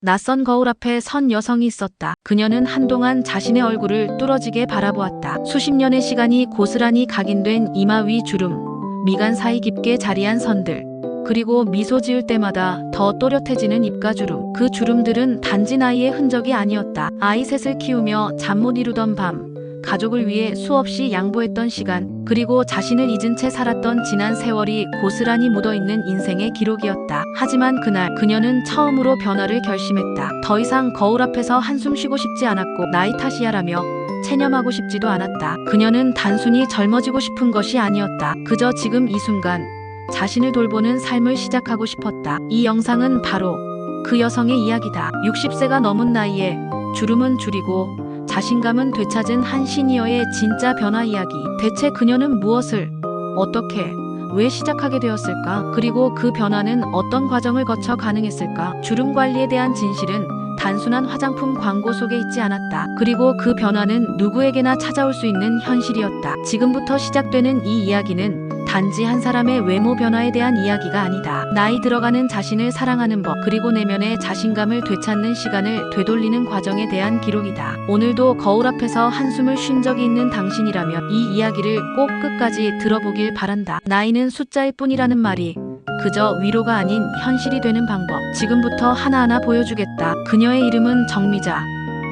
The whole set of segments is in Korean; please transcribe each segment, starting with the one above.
낯선 거울 앞에 선 여성이 있었다. 그녀는 한동안 자신의 얼굴을 뚫어지게 바라보았다. 수십 년의 시간이 고스란히 각인된 이마 위 주름, 미간 사이 깊게 자리한 선들, 그리고 미소 지을 때마다 더 또렷해지는 입가 주름. 그 주름들은 단지 나이의 흔적이 아니었다. 아이 셋을 키우며 잠 못 이루던 밤, 가족을 위해 수없이 양보했던 시간, 그리고 자신을 잊은 채 살았던 지난 세월이 고스란히 묻어있는 인생의 기록이었다. 하지만 그날 그녀는 처음으로 변화를 결심했다. 더 이상 거울 앞에서 한숨 쉬고 싶지 않았고 나이 탓이야라며 체념하고 싶지도 않았다. 그녀는 단순히 젊어지고 싶은 것이 아니었다. 그저 지금 이 순간 자신을 돌보는 삶을 시작하고 싶었다. 이 영상은 바로 그 여성의 이야기다. 60세가 넘은 나이에 주름은 줄이고 자신감은 되찾은 한 시니어의 진짜 변화 이야기. 대체 그녀는 무엇을, 어떻게, 왜 시작하게 되었을까? 그리고 그 변화는 어떤 과정을 거쳐 가능했을까? 주름 관리에 대한 진실은 단순한 화장품 광고 속에 있지 않았다. 그리고 그 변화는 누구에게나 찾아올 수 있는 현실이었다. 지금부터 시작되는 이 이야기는 단지 한 사람의 외모 변화에 대한 이야기가 아니다. 나이 들어가는 자신을 사랑하는 법, 그리고 내면의 자신감을 되찾는 시간을 되돌리는 과정에 대한 기록이다. 오늘도 거울 앞에서 한숨을 쉰 적이 있는 당신이라면 이 이야기를 꼭 끝까지 들어보길 바란다. 나이는 숫자일 뿐이라는 말이 그저 위로가 아닌 현실이 되는 방법. 지금부터 하나하나 보여주겠다. 그녀의 이름은 정미자.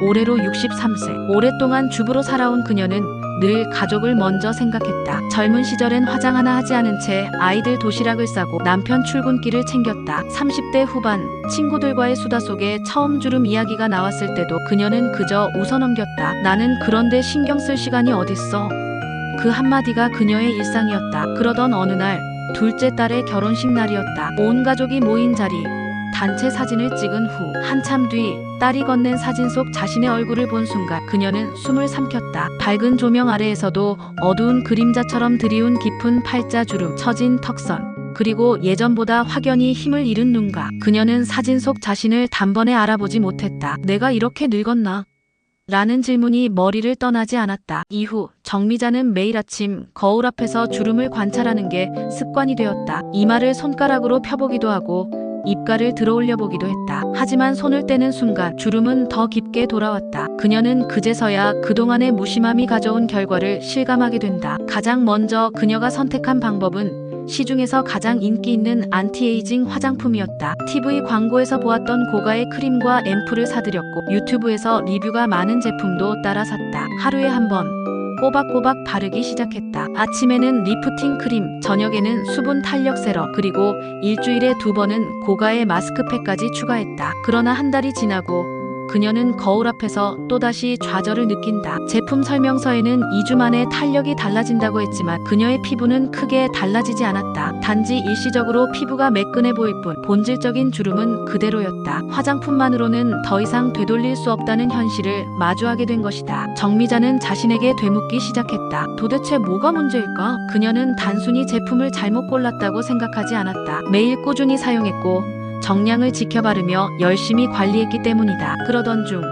올해로 63세. 오랫동안 주부로 살아온 그녀는 늘 가족을 먼저 생각했다. 젊은 시절엔 화장 하나 하지 않은 채 아이들 도시락을 싸고 남편 출근길을 챙겼다. 30대 후반 친구들과의 수다 속에 처음 주름 이야기가 나왔을 때도 그녀는 그저 웃어넘겼다. 나는 그런데 신경 쓸 시간이 어딨어. 그 한마디가 그녀의 일상이었다. 그러던 어느 날 둘째 딸의 결혼식 날이었다. 온 가족이 모인 자리. 단체 사진을 찍은 후 한참 뒤 딸이 건넨 사진 속 자신의 얼굴을 본 순간 그녀는 숨을 삼켰다. 밝은 조명 아래에서도 어두운 그림자처럼 드리운 깊은 팔자주름, 처진 턱선, 그리고 예전보다 확연히 힘을 잃은 눈가. 그녀는 사진 속 자신을 단번에 알아보지 못했다. 내가 이렇게 늙었나? 라는 질문이 머리를 떠나지 않았다. 이후 정미자는 매일 아침 거울 앞에서 주름을 관찰하는 게 습관이 되었다. 이마를 손가락으로 펴보기도 하고 입가를 들어올려 보기도 했다. 하지만 손을 떼는 순간 주름은 더 깊게 돌아왔다. 그녀는 그제서야 그동안의 무심함이 가져온 결과를 실감하게 된다. 가장 먼저 그녀가 선택한 방법은 시중에서 가장 인기 있는 안티에이징 화장품이었다. TV 광고에서 보았던 고가의 크림과 앰플을 사들였고 유튜브에서 리뷰가 많은 제품도 따라 샀다. 하루에 한 번 꼬박꼬박 바르기 시작했다. 아침에는 리프팅 크림, 저녁에는 수분 탄력 세럼, 그리고 일주일에 2번은 고가의 마스크팩까지 추가했다. 그러나 한 달이 지나고 그녀는 거울 앞에서 또다시 좌절을 느낀다. 제품 설명서에는 2주 만에 탄력이 달라진다고 했지만 그녀의 피부는 크게 달라지지 않았다. 단지 일시적으로 피부가 매끈해 보일 뿐 본질적인 주름은 그대로였다. 화장품만으로는 더 이상 되돌릴 수 없다는 현실을 마주하게 된 것이다. 정미자는 자신에게 되묻기 시작했다. 도대체 뭐가 문제일까? 그녀는 단순히 제품을 잘못 골랐다고 생각하지 않았다. 매일 꾸준히 사용했고 정량을 지켜 바르며 열심히 관리했기 때문이다. 그러던 중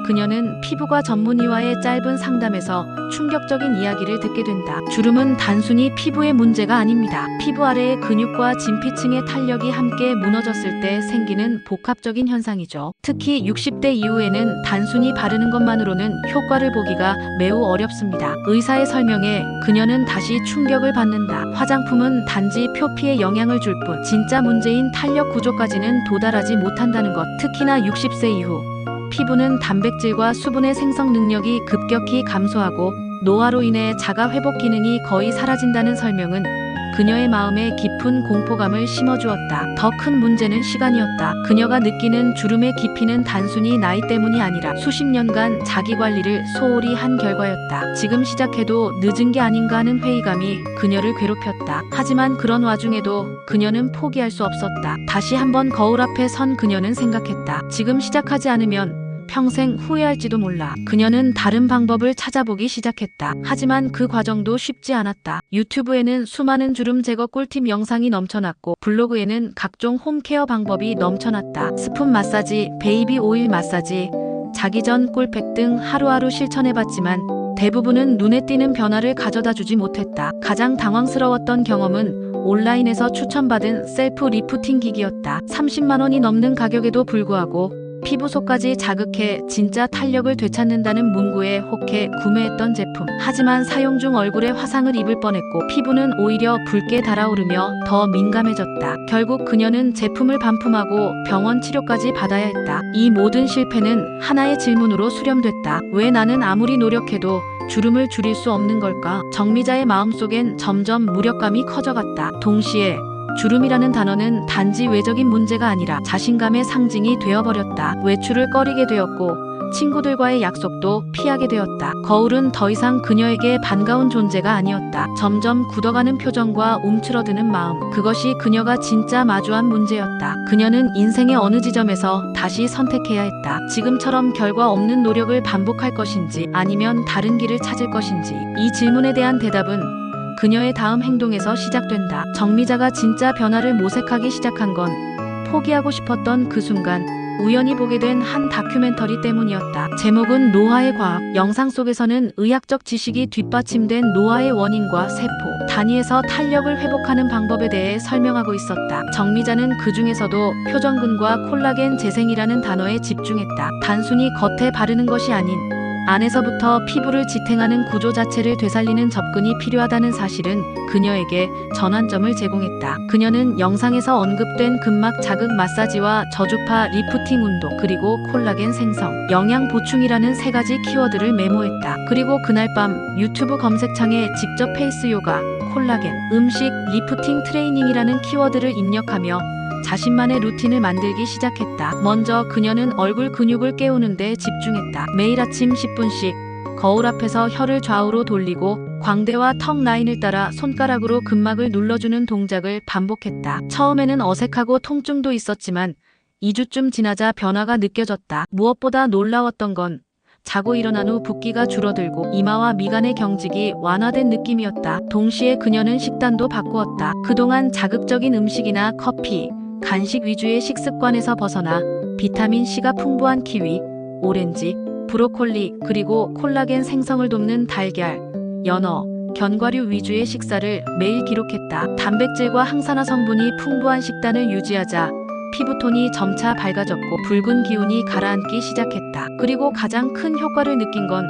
그녀는 피부과 전문의와의 짧은 상담에서 충격적인 이야기를 듣게 된다. 주름은 단순히 피부의 문제가 아닙니다. 피부 아래의 근육과 진피층의 탄력이 함께 무너졌을 때 생기는 복합적인 현상이죠. 특히 60대 이후에는 단순히 바르는 것만으로는 효과를 보기가 매우 어렵습니다. 의사의 설명에 그녀는 다시 충격을 받는다. 화장품은 단지 표피에 영향을 줄 뿐 진짜 문제인 탄력 구조까지는 도달하지 못한다는 것. 특히나 60세 이후 피부는 단백질과 수분의 생성 능력이 급격히 감소하고 노화로 인해 자가 회복 기능이 거의 사라진다는 설명은 그녀의 마음에 깊은 공포감을 심어주었다. 더 큰 문제는 시간이었다. 그녀가 느끼는 주름의 깊이는 단순히 나이 때문이 아니라 수십 년간 자기 관리를 소홀히 한 결과였다. 지금 시작해도 늦은 게 아닌가 하는 회의감이 그녀를 괴롭혔다. 하지만 그런 와중에도 그녀는 포기할 수 없었다. 다시 한번 거울 앞에 선 그녀는 생각했다. 지금 시작하지 않으면 평생 후회할지도 몰라. 그녀는 다른 방법을 찾아보기 시작했다. 하지만 그 과정도 쉽지 않았다. 유튜브에는 수많은 주름 제거 꿀팁 영상이 넘쳐났고 블로그에는 각종 홈케어 방법이 넘쳐났다. 스푼 마사지, 베이비 오일 마사지, 자기 전 꿀팩 등 하루하루 실천해봤지만 대부분은 눈에 띄는 변화를 가져다주지 못했다. 가장 당황스러웠던 경험은 온라인에서 추천받은 셀프 리프팅 기기였다. 30만 원이 넘는 가격에도 불구하고 피부속까지 자극해 진짜 탄력을 되찾는다는 문구에 혹해 구매했던 제품. 하지만 사용 중 얼굴에 화상을 입을 뻔했고 피부는 오히려 붉게 달아오르며 더 민감해졌다. 결국 그녀는 제품을 반품하고 병원 치료까지 받아야 했다. 이 모든 실패는 하나의 질문으로 수렴됐다. 왜 나는 아무리 노력해도 주름을 줄일 수 없는 걸까? 정미자의 마음속엔 점점 무력감이 커져갔다. 동시에 주름이라는 단어는 단지 외적인 문제가 아니라 자신감의 상징이 되어버렸다. 외출을 꺼리게 되었고 친구들과의 약속도 피하게 되었다. 거울은 더 이상 그녀에게 반가운 존재가 아니었다. 점점 굳어가는 표정과 움츠러드는 마음, 그것이 그녀가 진짜 마주한 문제였다. 그녀는 인생의 어느 지점에서 다시 선택해야 했다. 지금처럼 결과 없는 노력을 반복할 것인지 아니면 다른 길을 찾을 것인지. 이 질문에 대한 대답은 그녀의 다음 행동에서 시작된다. 정미자가 진짜 변화를 모색하기 시작한 건 포기하고 싶었던 그 순간 우연히 보게 된 한 다큐멘터리 때문이었다. 제목은 노화의 과학. 영상 속에서는 의학적 지식이 뒷받침된 노화의 원인과 세포 단위에서 탄력을 회복하는 방법에 대해 설명하고 있었다. 정미자는 그 중에서도 표정근과 콜라겐 재생이라는 단어에 집중했다. 단순히 겉에 바르는 것이 아닌 안에서부터 피부를 지탱하는 구조 자체를 되살리는 접근이 필요하다는 사실은 그녀에게 전환점을 제공했다. 그녀는 영상에서 언급된 근막 자극 마사지와 저주파 리프팅 운동, 그리고 콜라겐 생성, 영양 보충이라는 세 가지 키워드를 메모했다. 그리고 그날 밤 유튜브 검색창에 직접 페이스 요가, 콜라겐, 음식, 리프팅 트레이닝이라는 키워드를 입력하며 자신만의 루틴을 만들기 시작했다. 먼저 그녀는 얼굴 근육을 깨우는 데 집중했다. 매일 아침 10분씩 거울 앞에서 혀를 좌우로 돌리고 광대와 턱 라인을 따라 손가락으로 근막을 눌러주는 동작을 반복했다. 처음에는 어색하고 통증도 있었지만 2주쯤 지나자 변화가 느껴졌다. 무엇보다 놀라웠던 건 자고 일어난 후 붓기가 줄어들고 이마와 미간의 경직이 완화된 느낌이었다. 동시에 그녀는 식단도 바꾸었다. 그동안 자극적인 음식이나 커피, 간식 위주의 식습관에서 벗어나 비타민C가 풍부한 키위, 오렌지, 브로콜리, 그리고 콜라겐 생성을 돕는 달걀, 연어, 견과류 위주의 식사를 매일 기록했다. 단백질과 항산화 성분이 풍부한 식단을 유지하자 피부톤이 점차 밝아졌고 붉은 기운이 가라앉기 시작했다. 그리고 가장 큰 효과를 느낀 건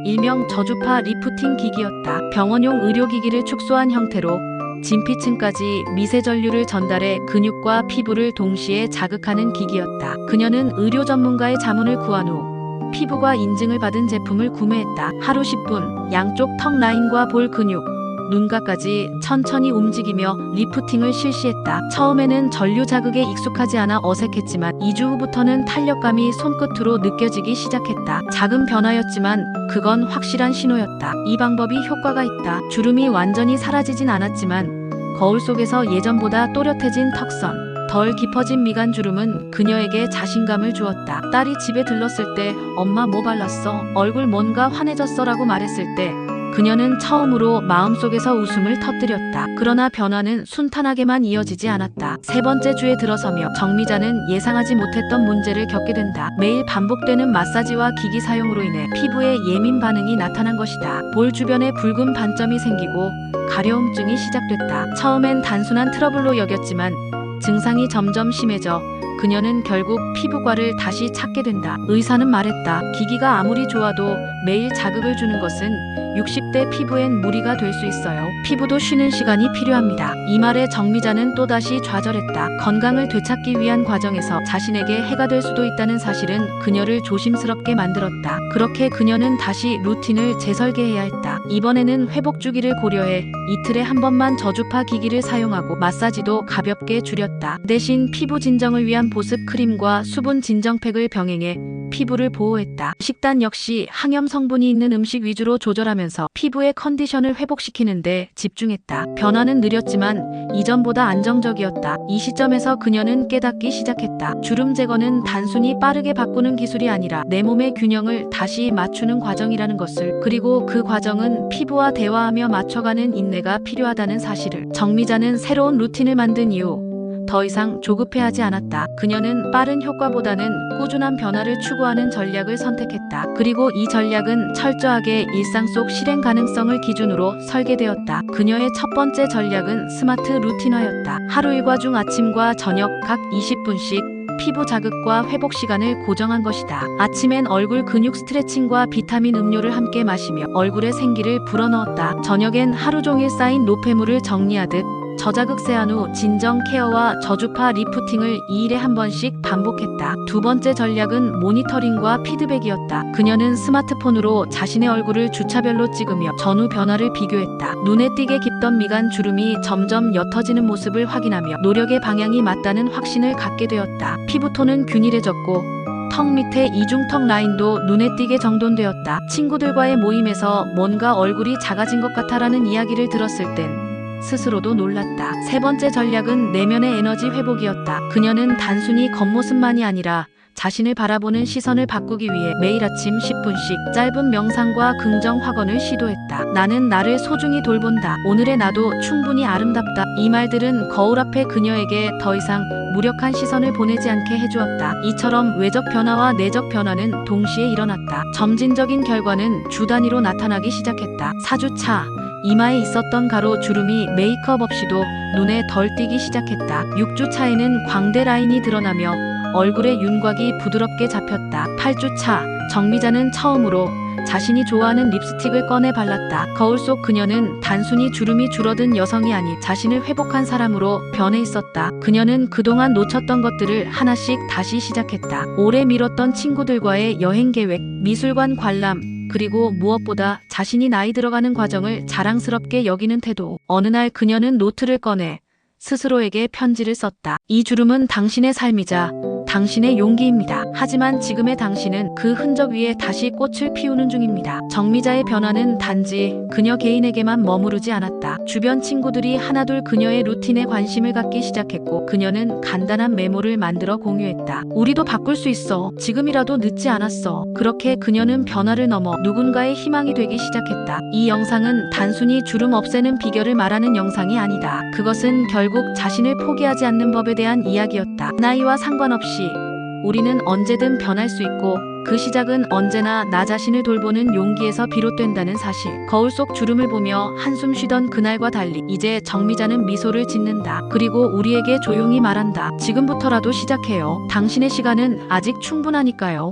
일명 저주파 리프팅 기기였다. 병원용 의료기기를 축소한 형태로 진피층까지 미세 전류를 전달해 근육과 피부를 동시에 자극하는 기기였다. 그녀는 의료 전문가의 자문을 구한 후 피부과 인증을 받은 제품을 구매했다. 하루 10분, 양쪽 턱 라인과 볼 근육, 눈가까지 천천히 움직이며 리프팅을 실시했다. 처음에는 전류 자극에 익숙하지 않아 어색했지만 2주 후부터는 탄력감이 손끝으로 느껴지기 시작했다. 작은 변화였지만 그건 확실한 신호였다. 이 방법이 효과가 있다. 주름이 완전히 사라지진 않았지만 거울 속에서 예전보다 또렷해진 턱선, 덜 깊어진 미간 주름은 그녀에게 자신감을 주었다. 딸이 집에 들렀을 때 엄마 뭐 발랐어? 얼굴 뭔가 환해졌어 라고 말했을 때 그녀는 처음으로 마음속에서 웃음을 터뜨렸다. 그러나 변화는 순탄하게만 이어지지 않았다. 세 번째 주에 들어서며 정미자는 예상하지 못했던 문제를 겪게 된다. 매일 반복되는 마사지와 기기 사용으로 인해 피부에 예민 반응이 나타난 것이다. 볼 주변에 붉은 반점이 생기고 가려움증이 시작됐다. 처음엔 단순한 트러블로 여겼지만 증상이 점점 심해져 그녀는 결국 피부과를 다시 찾게 된다. 의사는 말했다. 기기가 아무리 좋아도 매일 자극을 주는 것은 60대 피부엔 무리가 될 수 있어요. 피부도 쉬는 시간이 필요합니다. 이 말에 정미자는 또다시 좌절했다. 건강을 되찾기 위한 과정에서 자신에게 해가 될 수도 있다는 사실은 그녀를 조심스럽게 만들었다. 그렇게 그녀는 다시 루틴을 재설계해야 했다. 이번에는 회복 주기를 고려해 이틀에 한 번만 저주파 기기를 사용하고 마사지도 가볍게 줄였다. 대신 피부 진정을 위한 보습 크림과 수분 진정팩을 병행해 피부를 보호했다. 식단 역시 항염 성분이 있는 음식 위주로 조절하면서 피부의 컨디션을 회복시키는데 집중했다. 변화는 느렸지만 이전보다 안정적이었다. 이 시점에서 그녀는 깨닫기 시작했다. 주름 제거는 단순히 빠르게 바꾸는 기술이 아니라 내 몸의 균형을 다시 맞추는 과정이라는 것을, 그리고 그 과정은 피부와 대화하며 맞춰가는 인내가 필요하다는 사실을. 정미자는 새로운 루틴을 만든 이후 더 이상 조급해하지 않았다. 그녀는 빠른 효과보다는 꾸준한 변화를 추구하는 전략을 선택했다. 그리고 이 전략은 철저하게 일상 속 실행 가능성을 기준으로 설계되었다. 그녀의 첫 번째 전략은 스마트 루틴화였다. 하루 일과 중 아침과 저녁 각 20분씩 피부 자극과 회복 시간을 고정한 것이다. 아침엔 얼굴 근육 스트레칭과 비타민 음료를 함께 마시며 얼굴에 생기를 불어넣었다. 저녁엔 하루 종일 쌓인 노폐물을 정리하듯 저자극 세안 후 진정 케어와 저주파 리프팅을 2일에 한 번씩 반복했다. 두 번째 전략은 모니터링과 피드백이었다. 그녀는 스마트폰으로 자신의 얼굴을 주차별로 찍으며 전후 변화를 비교했다. 눈에 띄게 깊던 미간 주름이 점점 옅어지는 모습을 확인하며 노력의 방향이 맞다는 확신을 갖게 되었다. 피부톤은 균일해졌고 턱 밑에 이중턱 라인도 눈에 띄게 정돈되었다. 친구들과의 모임에서 뭔가 얼굴이 작아진 것 같아라는 이야기를 들었을 땐 스스로도 놀랐다. 세 번째 전략은 내면의 에너지 회복이었다. 그녀는 단순히 겉모습만이 아니라 자신을 바라보는 시선을 바꾸기 위해 매일 아침 10분씩 짧은 명상과 긍정 확언을 시도했다. 나는 나를 소중히 돌본다. 오늘의 나도 충분히 아름답다. 이 말들은 거울 앞에 그녀에게 더 이상 무력한 시선을 보내지 않게 해주었다. 이처럼 외적 변화와 내적 변화는 동시에 일어났다. 점진적인 결과는 주 단위로 나타나기 시작했다. 4주차 이마에 있었던 가루 주름이 메이크업 없이도 눈에 덜 띄기 시작했다. 6주 차에는 광대 라인이 드러나며 얼굴의 윤곽이 부드럽게 잡혔다. 8주 차 정미자는 처음으로 자신이 좋아하는 립스틱을 꺼내 발랐다. 거울 속 그녀는 단순히 주름이 줄어든 여성이 아닌 자신을 회복한 사람으로 변해 있었다. 그녀는 그동안 놓쳤던 것들을 하나씩 다시 시작했다. 오래 미뤘던 친구들과의 여행 계획, 미술관 관람, 그리고 무엇보다 자신이 나이 들어가는 과정을 자랑스럽게 여기는 태도. 어느 날 그녀는 노트를 꺼내 스스로에게 편지를 썼다. 이 주름은 당신의 삶이자 당신의 용기입니다. 하지만 지금의 당신은 그 흔적 위에 다시 꽃을 피우는 중입니다. 정미자의 변화는 단지 그녀 개인에게만 머무르지 않았다. 주변 친구들이 하나둘 그녀의 루틴에 관심을 갖기 시작했고 그녀는 간단한 메모를 만들어 공유했다. 우리도 바꿀 수 있어. 지금이라도 늦지 않았어. 그렇게 그녀는 변화를 넘어 누군가의 희망이 되기 시작했다. 이 영상은 단순히 주름 없애는 비결을 말하는 영상이 아니다. 그것은 결국 자신을 포기하지 않는 법에 대한 이야기였다. 나이와 상관없이 우리는 언제든 변할 수 있고 그 시작은 언제나 나 자신을 돌보는 용기에서 비롯된다는 사실. 거울 속 주름을 보며 한숨 쉬던 그날과 달리 이제 정미자는 미소를 짓는다. 그리고 우리에게 조용히 말한다. 지금부터라도 시작해요. 당신의 시간은 아직 충분하니까요.